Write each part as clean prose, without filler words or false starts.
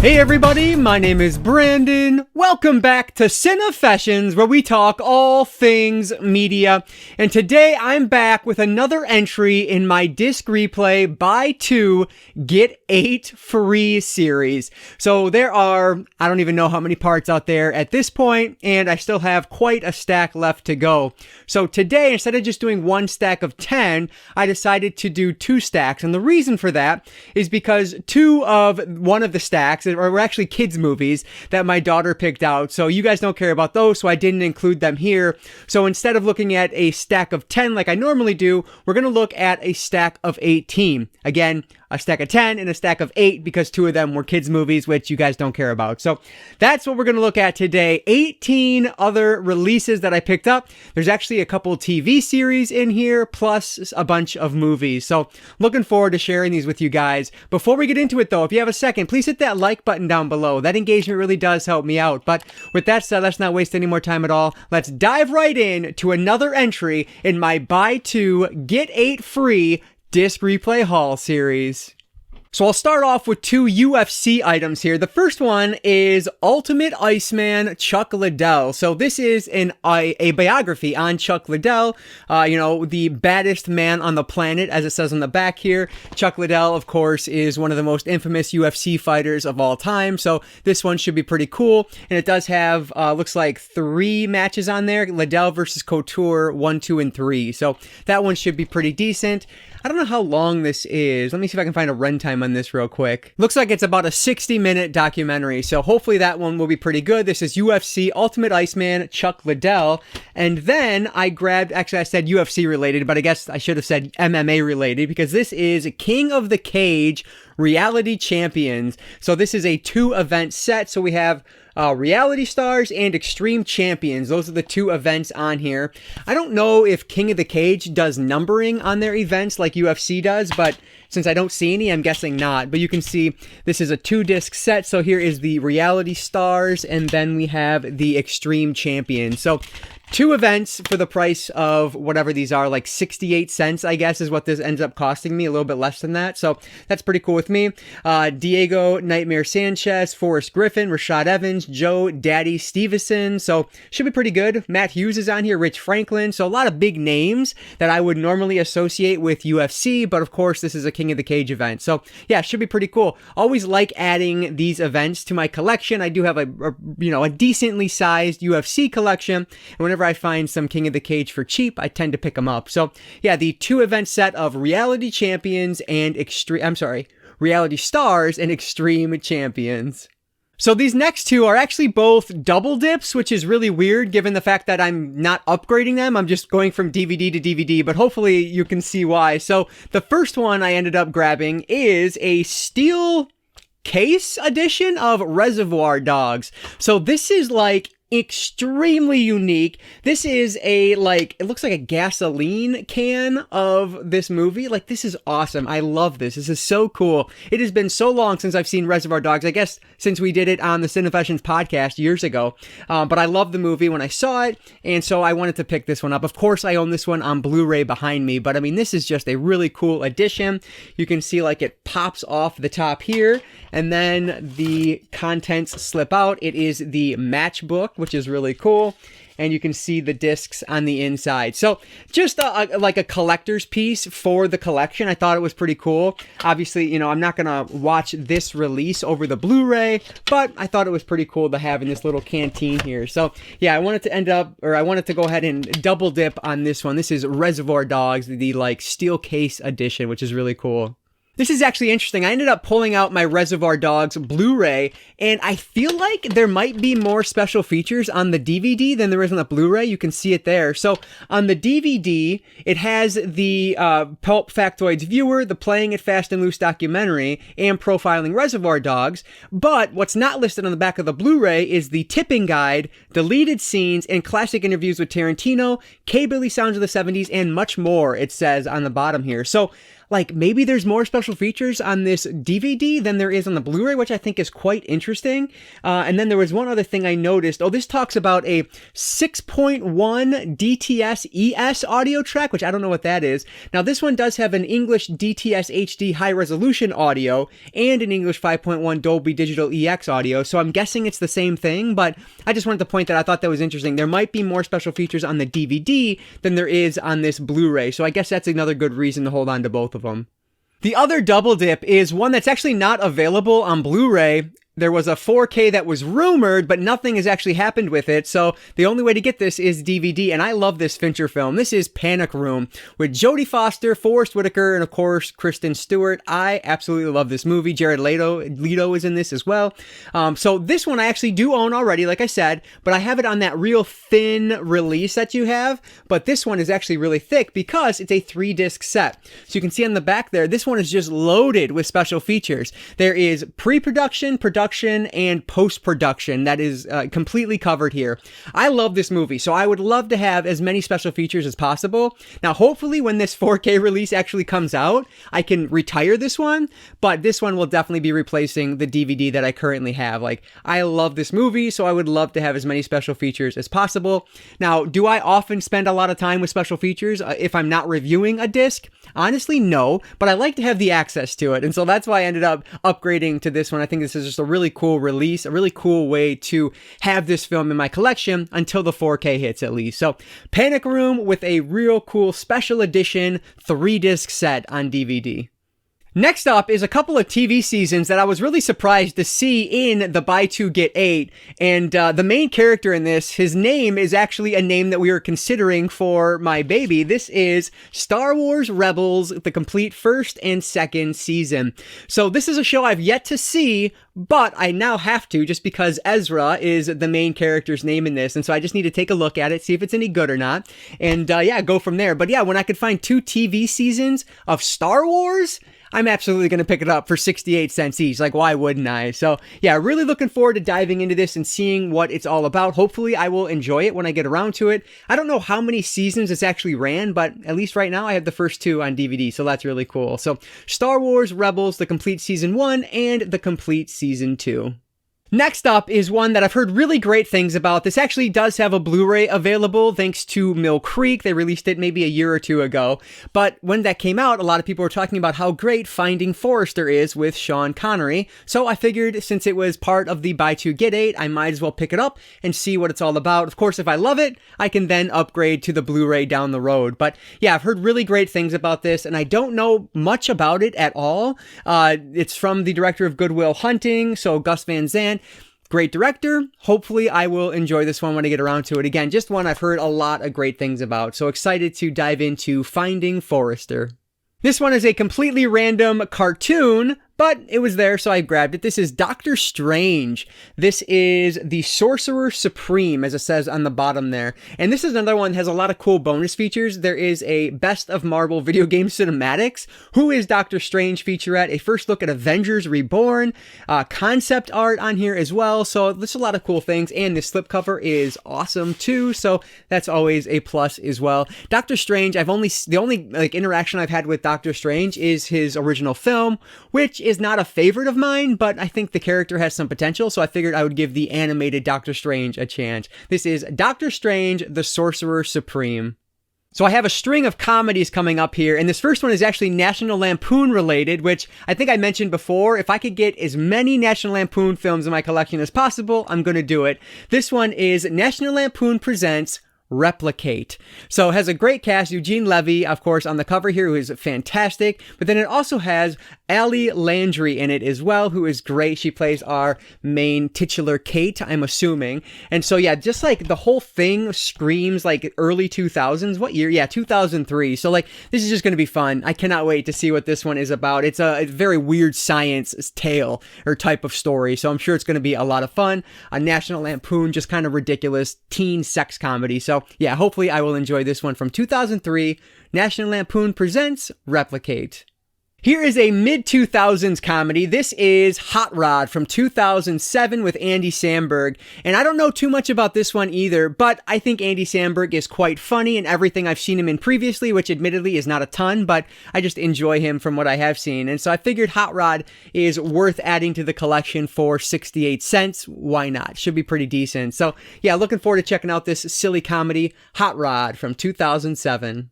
Hey everybody, my name is Brandon. Welcome back to Cinefessions, where we talk all things media. And today I'm back with another entry in my disc replay Buy 2, Get 8 Free series. So there are, I don't even know how many parts out there at this point, and I still have quite a stack left to go. So today, instead of just doing one stack of 10, I decided to do 2 stacks. And the reason for that is because one of the stacks were actually kids movies that my daughter picked out. So you guys don't care about those, so I didn't include them here. So instead of looking at a stack of 10 like I normally do, we're going to look at a stack of 18. Again, a stack of 10 and a stack of 8 because 2 of them were kids movies, which you guys don't care about. So that's what we're going to look at today. 18 other releases that I picked up. There's actually a couple TV series in here, plus a bunch of movies. So looking forward to sharing these with you guys. Before we get into it though, if you have a second, please hit that like button down below. That engagement really does help me out. But with that said, let's not waste any more time at all. Let's dive right in to another entry in my Buy 2, Get 8 Free Disc Replay Haul series. So I'll start off with 2 UFC items here. The first one is Ultimate Iceman Chuck Liddell. So this is a biography on Chuck Liddell, the baddest man on the planet, as it says on the back here. Chuck Liddell, of course, is one of the most infamous UFC fighters of all time. So this one should be pretty cool. And it does have, looks like 3 matches on there. Liddell versus Couture, 1, 2, and 3. So that one should be pretty decent. I don't know how long this is. Let me see if I can find a runtime on this real quick. Looks like it's about a 60-minute documentary, so hopefully that one will be pretty good. This is UFC Ultimate Iceman Chuck Liddell. And then I grabbed, actually I said UFC related, but I guess I should have said MMA related, because this is King of the Cage Reality Champions. So this is a 2-event set. So we have Reality Stars and Extreme Champions. Those are the 2 events on here. I don't know if King of the Cage does numbering on their events like UFC does, but since I don't see any, I'm guessing not. But you can see this is a 2-disc set. So here is the Reality Stars, and then we have the Extreme Champions. So 2 events for the price of whatever these are, like 68 cents, I guess, is what this ends up costing me, a little bit less than that. So that's pretty cool with me. Diego Nightmare Sanchez, Forrest Griffin, Rashad Evans, Joe Daddy Stevenson. So should be pretty good. Matt Hughes is on here, Rich Franklin. So a lot of big names that I would normally associate with UFC, but of course this is a King of the Cage event. So yeah, should be pretty cool. Always like adding these events to my collection. I do have a decently sized UFC collection, and whenever I find some King of the Cage for cheap, I tend to pick them up. So yeah, the 2-event set of Reality Champions and Reality Stars and Extreme Champions. So these next 2 are actually both double dips, which is really weird given the fact that I'm not upgrading them. I'm just going from DVD to DVD, but hopefully you can see why. So the first one I ended up grabbing is a steel case edition of Reservoir Dogs. So this is like extremely unique. This is it looks like a gasoline can of this movie. Like, this is awesome. I love this. This is so cool. It has been so long since I've seen Reservoir Dogs. I guess since we did it on the Cinefessions podcast years ago. But I loved the movie when I saw it, and so I wanted to pick this one up. Of course, I own this one on Blu-ray behind me, but I mean, this is just a really cool edition. You can see like it pops off the top here, and then the contents slip out. It is the matchbook, which is really cool, and you can see the discs on the inside. So just like a collector's piece for the collection. I thought it was pretty cool. Obviously, I'm not gonna watch this release over the Blu-ray, but I thought it was pretty cool to have in this little canteen here. So yeah, I wanted to go ahead and double dip on this one. This is Reservoir Dogs, the steel case edition, which is really cool. This is actually interesting. I ended up pulling out my Reservoir Dogs Blu-ray, and I feel like there might be more special features on the DVD than there is on the Blu-ray. You can see it there. So on the DVD, it has the Pulp Factoids viewer, the Playing It Fast and Loose documentary, and profiling Reservoir Dogs. But what's not listed on the back of the Blu-ray is the tipping guide, deleted scenes, and classic interviews with Tarantino, K-Billy sounds of the 70s, and much more, it says on the bottom here. So like maybe there's more special features on this DVD than there is on the Blu-ray, which I think is quite interesting. And then there was one other thing I noticed. Oh, this talks about a 6.1 DTS ES audio track, which I don't know what that is. Now, this one does have an English DTS HD high resolution audio and an English 5.1 Dolby Digital EX audio. So I'm guessing it's the same thing, but I just wanted to point that I thought that was interesting. There might be more special features on the DVD than there is on this Blu-ray. So I guess that's another good reason to hold on to both of them. The other double dip is one that's actually not available on Blu-ray. There was a 4K that was rumored, but nothing has actually happened with it. So the only way to get this is DVD. And I love this Fincher film. This is Panic Room with Jodie Foster, Forest Whitaker, and of course, Kristen Stewart. I absolutely love this movie. Jared Leto is in this as well. So this one I actually do own already, like I said, but I have it on that real thin release that you have. But this one is actually really thick because it's a 3-disc set. So you can see on the back there, this one is just loaded with special features. There is pre-production, production, and post-production that is completely covered here. I love this movie, so I would love to have as many special features as possible. Now, hopefully when this 4K release actually comes out, I can retire this one, but this one will definitely be replacing the DVD that I currently have. Like, I love this movie, so I would love to have as many special features as possible. Now, do I often spend a lot of time with special features if I'm not reviewing a disc? Honestly, no, but I like to have the access to it, and so that's why I ended up upgrading to this one. I think this is just a really cool release, a really cool way to have this film in my collection until the 4K hits at least. So Panic Room with a real cool special edition 3-disc set on DVD. Next up is a couple of TV seasons that I was really surprised to see in the Buy 2 Get 8, and the main character in this, his name is actually a name that we were considering for my baby. This is Star Wars Rebels, the complete first and second season. So this is a show I've yet to see, but I now have to just because Ezra is the main character's name in this, and so I just need to take a look at it, see if it's any good or not, and yeah, go from there. But yeah, when I could find 2 TV seasons of Star Wars, I'm absolutely going to pick it up for 68 cents each. Like, why wouldn't I? So yeah, really looking forward to diving into this and seeing what it's all about. Hopefully I will enjoy it when I get around to it. I don't know how many seasons it's actually ran, but at least right now I have the first 2 on DVD. So that's really cool. So Star Wars Rebels, the complete season 1 and the complete season 2. Next up is one that I've heard really great things about. This actually does have a Blu-ray available thanks to Mill Creek. They released it maybe a year or 2 ago. But when that came out, a lot of people were talking about how great Finding Forrester is with Sean Connery. So I figured since it was part of the Buy 2 Get 8, I might as well pick it up and see what it's all about. Of course, if I love it, I can then upgrade to the Blu-ray down the road. But yeah, I've heard really great things about this, and I don't know much about it at all. It's from the director of Good Will Hunting, so Gus Van Sant. Great director. Hopefully I will enjoy this one when I get around to it. Again, just one I've heard a lot of great things about. So excited to dive into Finding Forrester. This one is a completely random cartoon, but it was there, so I grabbed it. This is Doctor Strange. This is the Sorcerer Supreme, as it says on the bottom there. And this is another one that has a lot of cool bonus features. There is a Best of Marvel Video Game Cinematics, Who is Doctor Strange featurette, a first look at Avengers Reborn, concept art on here as well. So there's a lot of cool things, and the slipcover is awesome too, so that's always a plus as well. Doctor Strange, the only interaction I've had with Doctor Strange is his original film, which is not a favorite of mine, but I think the character has some potential, so I figured I would give the animated Doctor Strange a chance. This is Doctor Strange, the Sorcerer Supreme. So I have a string of comedies coming up here, and this first one is actually National Lampoon related, which I think I mentioned before. If I could get as many National Lampoon films in my collection as possible, I'm going to do it. This one is National Lampoon Presents Replicate. So it has a great cast. Eugene Levy, of course, on the cover here, who is fantastic. But then it also has Ali Landry in it as well, who is great. She plays our main titular Kate, I'm assuming. And so, yeah, just like the whole thing screams like early 2000s. What year? Yeah, 2003. So like, this is just going to be fun. I cannot wait to see what this one is about. It's a very weird science tale or type of story. So I'm sure it's going to be a lot of fun. A National Lampoon, just kind of ridiculous teen sex comedy. So yeah, hopefully I will enjoy this one from 2003. National Lampoon Presents Replicate. Here is a mid-2000s comedy. This is Hot Rod from 2007 with Andy Samberg. And I don't know too much about this one either, but I think Andy Samberg is quite funny in everything I've seen him in previously, which admittedly is not a ton, but I just enjoy him from what I have seen. And so I figured Hot Rod is worth adding to the collection for 68 cents. Why not? Should be pretty decent. So yeah, looking forward to checking out this silly comedy, Hot Rod from 2007.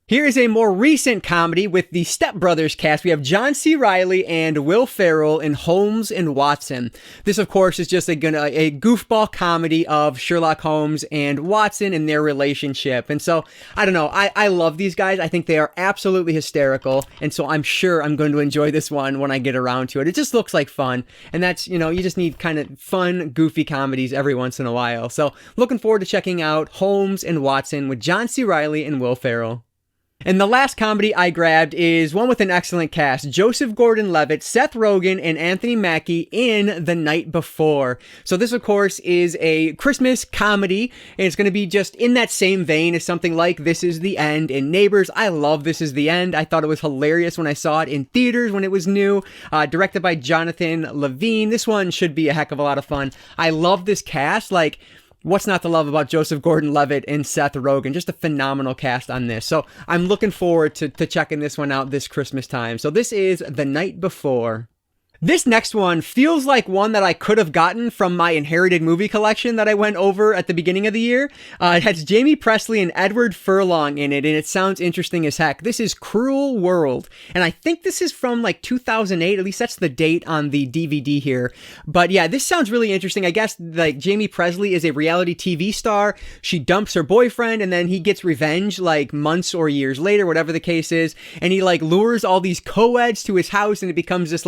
Here is a more recent comedy with the Step Brothers cast. We have John C. Reilly and Will Ferrell in Holmes and Watson. This, of course, is just a goofball comedy of Sherlock Holmes and Watson and their relationship. And so, I don't know, I love these guys. I think they are absolutely hysterical. And so I'm sure I'm going to enjoy this one when I get around to it. It just looks like fun. And that's, you just need kind of fun, goofy comedies every once in a while. So looking forward to checking out Holmes and Watson with John C. Reilly and Will Ferrell. And the last comedy I grabbed is one with an excellent cast. Joseph Gordon-Levitt, Seth Rogen, and Anthony Mackie in The Night Before. So this, of course, is a Christmas comedy, and it's going to be just in that same vein as something like This Is the End and Neighbors. I love This Is the End. I thought it was hilarious when I saw it in theaters when it was new. Directed by Jonathan Levine. This one should be a heck of a lot of fun. I love this cast. What's not to love about Joseph Gordon-Levitt and Seth Rogen? Just a phenomenal cast on this. So I'm looking forward to checking this one out this Christmas time. So this is The Night Before. This next one feels like one that I could have gotten from my inherited movie collection that I went over at the beginning of the year. It has Jamie Presley and Edward Furlong in it, and it sounds interesting as heck. This is Cruel World, and I think this is from 2008. At least that's the date on the DVD here. But yeah, this sounds really interesting. I guess Jamie Presley is a reality TV star. She dumps her boyfriend, and then he gets revenge months or years later, whatever the case is, and he lures all these co-eds to his house, and it becomes this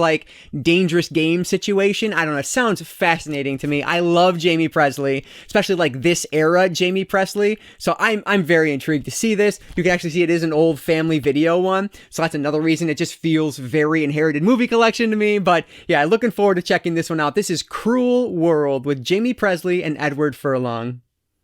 dangerous game situation. I don't know. It sounds fascinating to me. I love Jamie Presley, especially this era Jamie Presley. So I'm very intrigued to see this. You can actually see it is an old family video one. So that's another reason it just feels very inherited movie collection to me. But yeah, looking forward to checking this one out. This is Cruel World with Jamie Presley and Edward Furlong.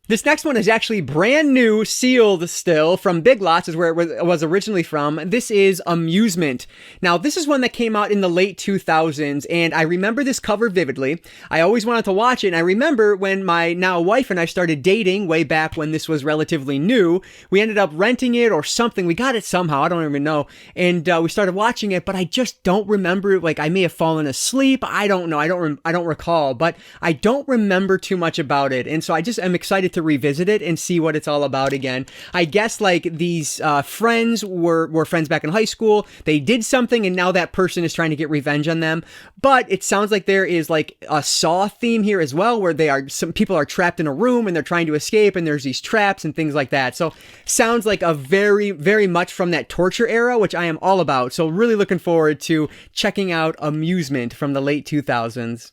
This next one is actually brand new, sealed still, from Big Lots, is where it was originally from. This is Amusement. Now, this is one that came out in the late 2000s, and I remember this cover vividly. I always wanted to watch it, and I remember when my now wife and I started dating way back when this was relatively new, we ended up renting it or something. We got it somehow, I don't even know, and we started watching it, but I just don't remember it. I may have fallen asleep. I don't know. I don't recall, but I don't remember too much about it, and so I just am excited to revisit it and see what it's all about again. I guess these friends were friends back in high school. They did something and now that person is trying to get revenge on them. But it sounds like there is a Saw theme here as well, where some people are trapped in a room and they're trying to escape and there's these traps and things like that. So sounds like a very, very much from that torture era, which I am all about. So really looking forward to checking out Amusement from the late 2000s.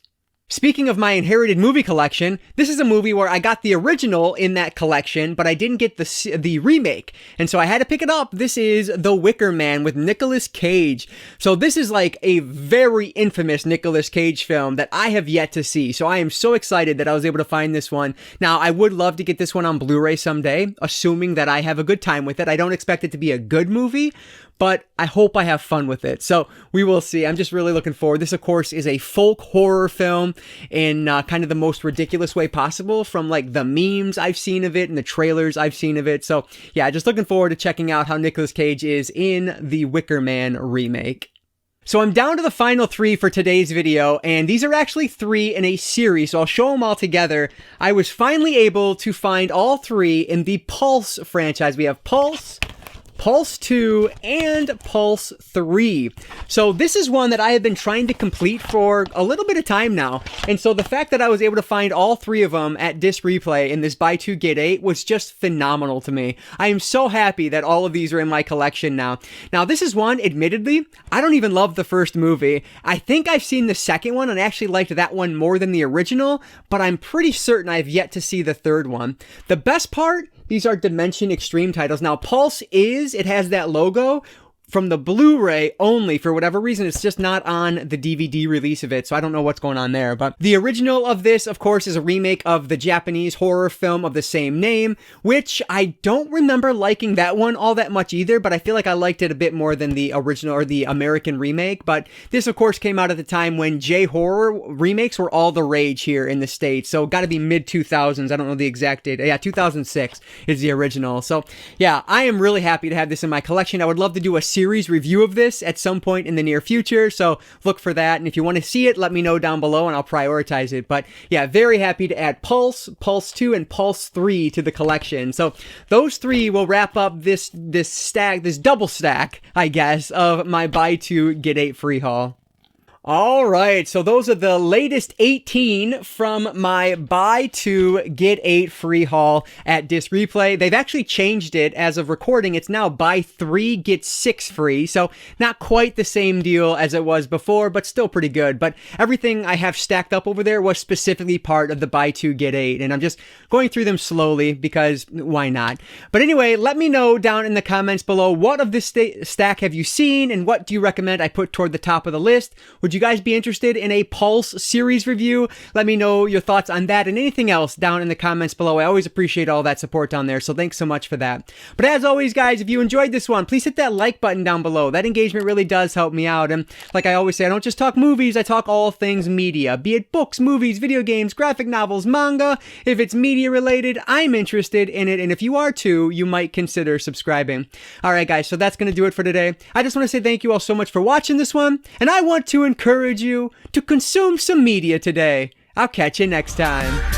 Speaking of my inherited movie collection, this is a movie where I got the original in that collection, but I didn't get the remake, and so I had to pick it up. This is The Wicker Man with Nicolas Cage. So this is a very infamous Nicolas Cage film that I have yet to see, so I am so excited that I was able to find this one. Now, I would love to get this one on Blu-ray someday, assuming that I have a good time with it. I don't expect it to be a good movie, but I hope I have fun with it. So we will see. I'm just really looking forward. This, of course, is a folk horror film in kind of the most ridiculous way possible, from the memes I've seen of it and the trailers I've seen of it. So yeah, just looking forward to checking out how Nicolas Cage is in the Wicker Man remake. So I'm down to the final 3 for today's video, and these are actually 3 in a series, so I'll show them all together. I was finally able to find all 3 in the Pulse franchise. We have Pulse, Pulse 2, and Pulse 3. So this is one that I have been trying to complete for a little bit of time now. And so the fact that I was able to find all 3 of them at Disc Replay in this buy 2 get 8 was just phenomenal to me. I am so happy that all of these are in my collection now. Now this is one, admittedly, I don't even love the first movie. I think I've seen the second one and I actually liked that one more than the original, but I'm pretty certain I've yet to see the third one. The best part, these are Dimension Extreme titles. Now, Pulse it has that logo. from the Blu-ray only. For whatever reason, it's just not on the DVD release of it, so I don't know what's going on there. But the original of this, of course, is a remake of the Japanese horror film of the same name, which I don't remember liking that one all that much either, but I feel like I liked it a bit more than the original or the American remake. But this, of course, came out at the time when J-horror remakes were all the rage here in the States, so gotta be mid-2000s. I don't know the exact date. Yeah, 2006 is the original. So yeah, I am really happy to have this in my collection. I would love to do a series review of this at some point in the near future, so look for that. And if you want to see it, let me know down below and I'll prioritize it. But yeah, very happy to add Pulse, Pulse 2, and Pulse 3 to the collection. So those three will wrap up this double stack, I guess, of my buy 2 get 8 free haul. Alright, so those are the latest 18 from my buy 2 get 8 free haul at Disc Replay. They've actually changed it as of recording. It's now buy 3 get 6 free, so not quite the same deal as it was before, but still pretty good. But everything I have stacked up over there was specifically part of the buy 2 get 8, and I'm just going through them slowly because why not? But anyway, let me know down in the comments below, what of this stack have you seen, and what do you recommend I put toward the top of the list? Would you guys be interested in a Pulse series review? Let me know your thoughts on that and anything else down in the comments below. I always appreciate all that support down there, so thanks so much for that. But as always, guys, if you enjoyed this one, please hit that like button down below. That engagement really does help me out. And like I always say, I don't just talk movies, I talk all things media, be it books, movies, video games, graphic novels, manga. If it's media related, I'm interested in it, and if you are too, you might consider subscribing. Alright guys, so that's going to do it for today. I just want to say thank you all so much for watching this one, and I want to encourage you to consume some media today. I'll catch you next time.